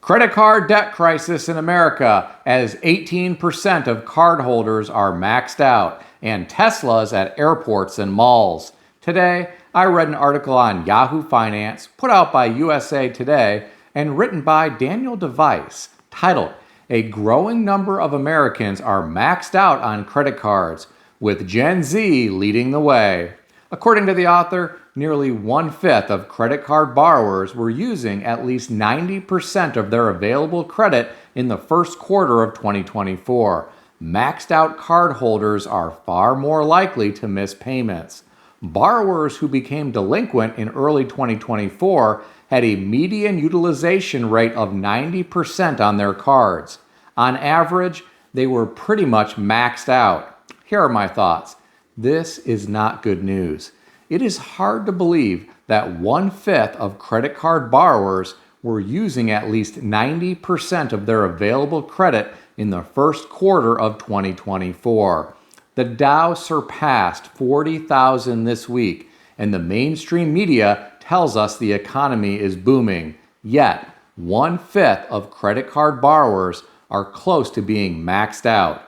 Credit card debt crisis in America as 18% of cardholders are maxed out and Teslas at airports and malls. Today, I read an article on Yahoo Finance put out by USA Today and written by Daniel DeVice titled, "A Growing Number of Americans Are Maxed Out on Credit Cards, with Gen Z leading the way." According to the author, nearly one-fifth of credit card borrowers were using at least 90% of their available credit in the first quarter of 2024. Maxed out cardholders are far more likely to miss payments. Borrowers who became delinquent in early 2024 had a median utilization rate of 90% on their cards. On average, they were pretty much maxed out. Here are my thoughts. This is not good news. It is hard to believe that one-fifth of credit card borrowers were using at least 90% of their available credit in the first quarter of 2024. The Dow surpassed 40,000 this week, and the mainstream media tells us the economy is booming. Yet, one-fifth of credit card borrowers are close to being maxed out.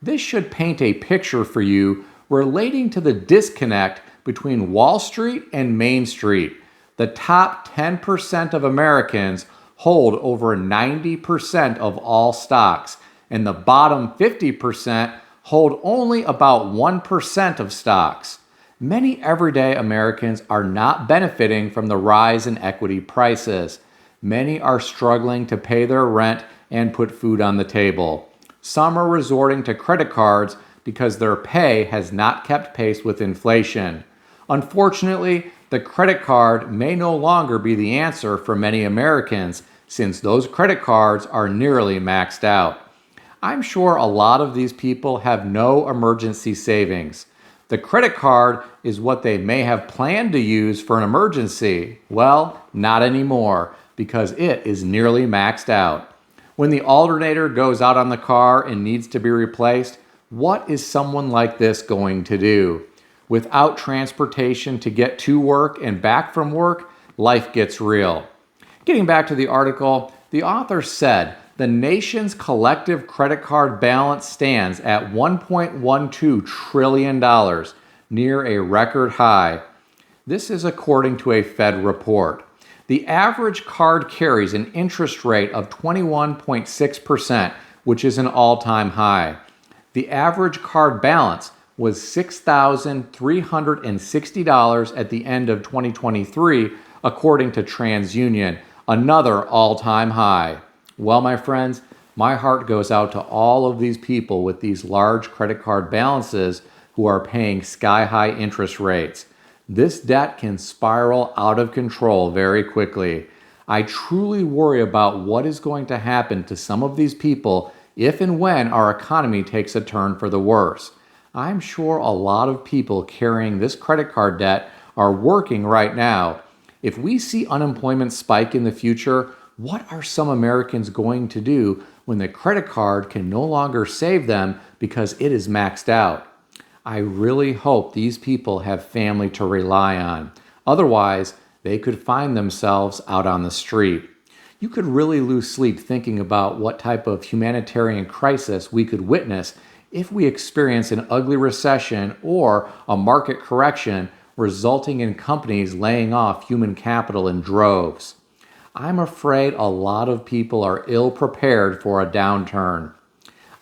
This should paint a picture for you relating to the disconnect between Wall Street and Main Street. The top 10% of Americans hold over 90% of all stocks, and the bottom 50% hold only about 1% of stocks. Many everyday Americans are not benefiting from the rise in equity prices. Many are struggling to pay their rent and put food on the table. Some are resorting to credit cards because their pay has not kept pace with inflation. Unfortunately, the credit card may no longer be the answer for many Americans since those credit cards are nearly maxed out. I'm sure a lot of these people have no emergency savings. The credit card is what they may have planned to use for an emergency. Well, not anymore because it is nearly maxed out. When the alternator goes out on the car and needs to be replaced, what is someone like this going to do? Without transportation to get to work and back from work, life gets real. Getting back to the article, the author said the nation's collective credit card balance stands at $1.12 trillion, near a record high. This is according to a Fed report. The average card carries an interest rate of 21.6%, which is an all-time high. The average card balance was $6,360 at the end of 2023, according to TransUnion, another all-time high. Well, my friends, my heart goes out to all of these people with these large credit card balances who are paying sky-high interest rates. This debt can spiral out of control very quickly. I truly worry about what is going to happen to some of these people if and when our economy takes a turn for the worse. I'm sure a lot of people carrying this credit card debt are working right now. If we see unemployment spike in the future, what are some Americans going to do when the credit card can no longer save them because it is maxed out? I really hope these people have family to rely on. Otherwise, they could find themselves out on the street. You could really lose sleep thinking about what type of humanitarian crisis we could witness if we experience an ugly recession or a market correction resulting in companies laying off human capital in droves. I'm afraid a lot of people are ill prepared for a downturn.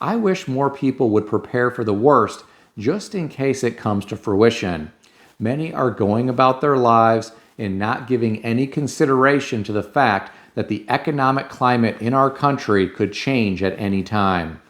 I wish more people would prepare for the worst just in case it comes to fruition. Many are going about their lives and not giving any consideration to the fact that the economic climate in our country could change at any time.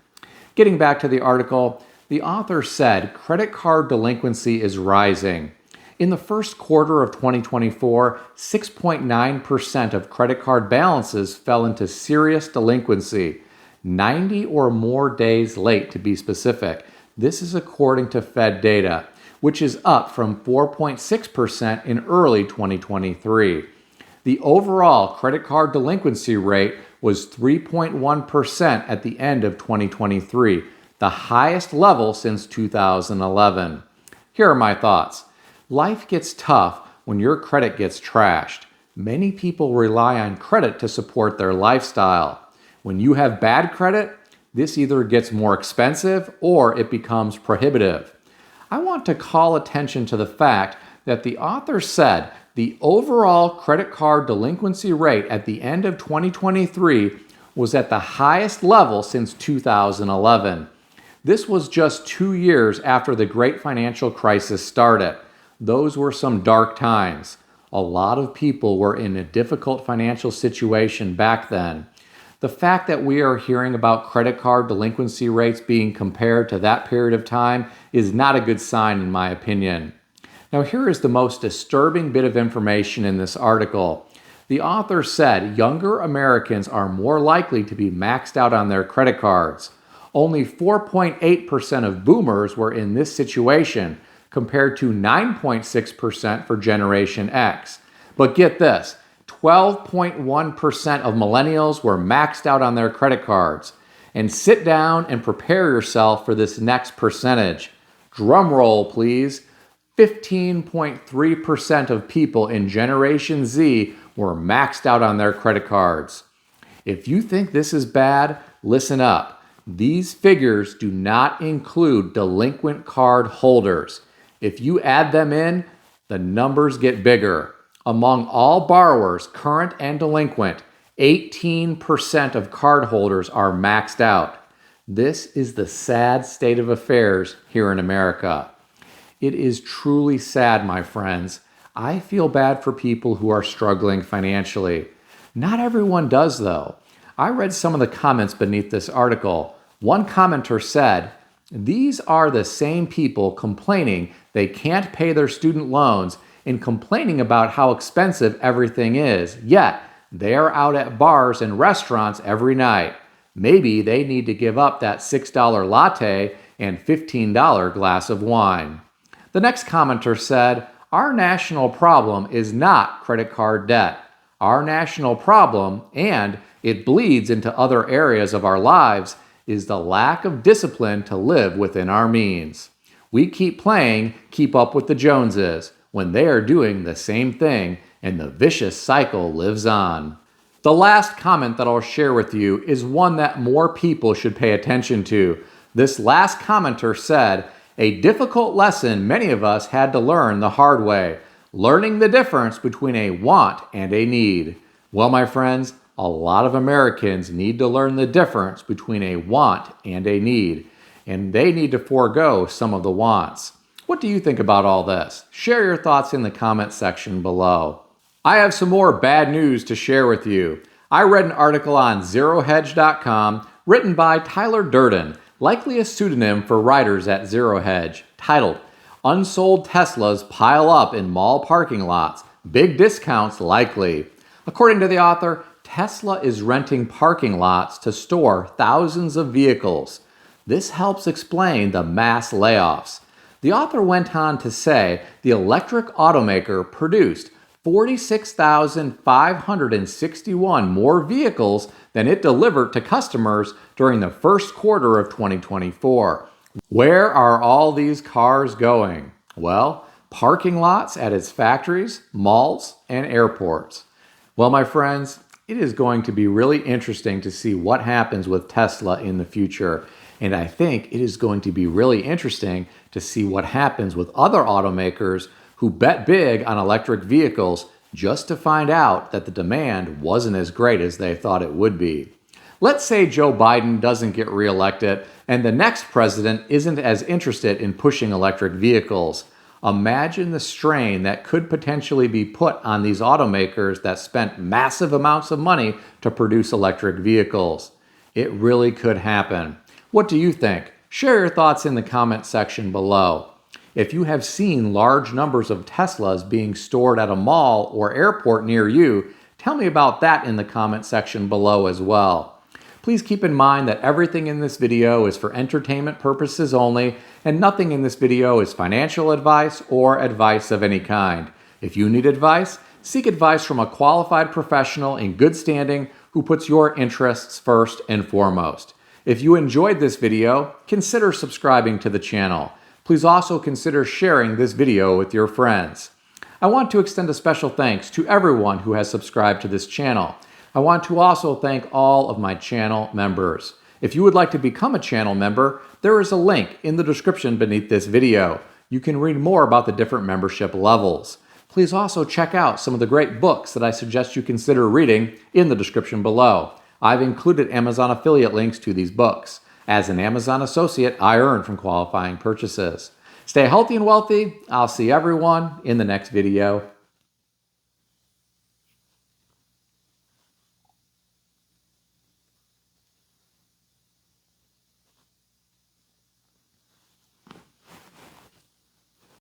Getting back to the article, the author said credit card delinquency is rising. In the first quarter of 2024, 6.9% of credit card balances fell into serious delinquency, 90 or more days late to be specific. This is according to Fed data, which is up from 4.6% in early 2023. The overall credit card delinquency rate was 3.1% at the end of 2023, the highest level since 2011. Here are my thoughts. Life gets tough when your credit gets trashed. Many people rely on credit to support their lifestyle. When you have bad credit, this either gets more expensive or it becomes prohibitive. I want to call attention to the fact that the author said the overall credit card delinquency rate at the end of 2023 was at the highest level since 2011. This was just 2 years after the great financial crisis started. Those were some dark times. A lot of people were in a difficult financial situation back then. The fact that we are hearing about credit card delinquency rates being compared to that period of time is not a good sign in my opinion. Now here is the most disturbing bit of information in this article. The author said younger Americans are more likely to be maxed out on their credit cards. Only 4.8% of boomers were in this situation, compared to 9.6% for Generation X. But get this, 12.1% of millennials were maxed out on their credit cards. And sit down and prepare yourself for this next percentage. Drum roll, please. 15.3% of people in Generation Z were maxed out on their credit cards. If you think this is bad, listen up. These figures do not include delinquent card holders. If you add them in, the numbers get bigger. Among all borrowers, current and delinquent, 18% of cardholders are maxed out. This is the sad state of affairs here in America. It is truly sad, my friends. I feel bad for people who are struggling financially. Not everyone does, though. I read some of the comments beneath this article. One commenter said, "These are the same people complaining they can't pay their student loans and complaining about how expensive everything is, yet they are out at bars and restaurants every night. Maybe they need to give up that $6 latte and $15 glass of wine." The next commenter said, "Our national problem is not credit card debt. Our national problem, and it bleeds into other areas of our lives, is the lack of discipline to live within our means. We keep playing keep up with the Joneses when they are doing the same thing, and the vicious cycle lives on." The last comment that I'll share with you is one that more people should pay attention to. This last commenter said, "A difficult lesson many of us had to learn the hard way, learning the difference between a want and a need." Well, my friends, a lot of Americans need to learn the difference between a want and a need, and they need to forego some of the wants. What do you think about all this? Share your thoughts in the comment section below. I have some more bad news to share with you. I read an article on ZeroHedge.com written by Tyler Durden, likely a pseudonym for writers at Zero Hedge, titled, "Unsold Teslas Pile Up in Mall Parking Lots. Big Discounts Likely." According to the author, Tesla is renting parking lots to store thousands of vehicles. This helps explain the mass layoffs. The author went on to say the electric automaker produced 46,561 more vehicles than it delivered to customers during the first quarter of 2024. Where are all these cars going? Well, parking lots at its factories, malls, and airports. Well, my friends, it is going to be really interesting to see what happens with Tesla in the future. And I think it is going to be really interesting to see what happens with other automakers who bet big on electric vehicles just to find out that the demand wasn't as great as they thought it would be. Let's say Joe Biden doesn't get reelected and the next president isn't as interested in pushing electric vehicles. Imagine the strain that could potentially be put on these automakers that spent massive amounts of money to produce electric vehicles. It really could happen. What do you think? Share your thoughts in the comment section below. If you have seen large numbers of Teslas being stored at a mall or airport near you, tell me about that in the comment section below as well. Please keep in mind that everything in this video is for entertainment purposes only, and nothing in this video is financial advice or advice of any kind. If you need advice, seek advice from a qualified professional in good standing who puts your interests first and foremost. If you enjoyed this video, consider subscribing to the channel. Please also consider sharing this video with your friends. I want to extend a special thanks to everyone who has subscribed to this channel. I want to also thank all of my channel members. If you would like to become a channel member, there is a link in the description beneath this video. You can read more about the different membership levels. Please also check out some of the great books that I suggest you consider reading in the description below. I've included Amazon affiliate links to these books. As an Amazon associate, I earn from qualifying purchases. Stay healthy and wealthy. I'll see everyone in the next video.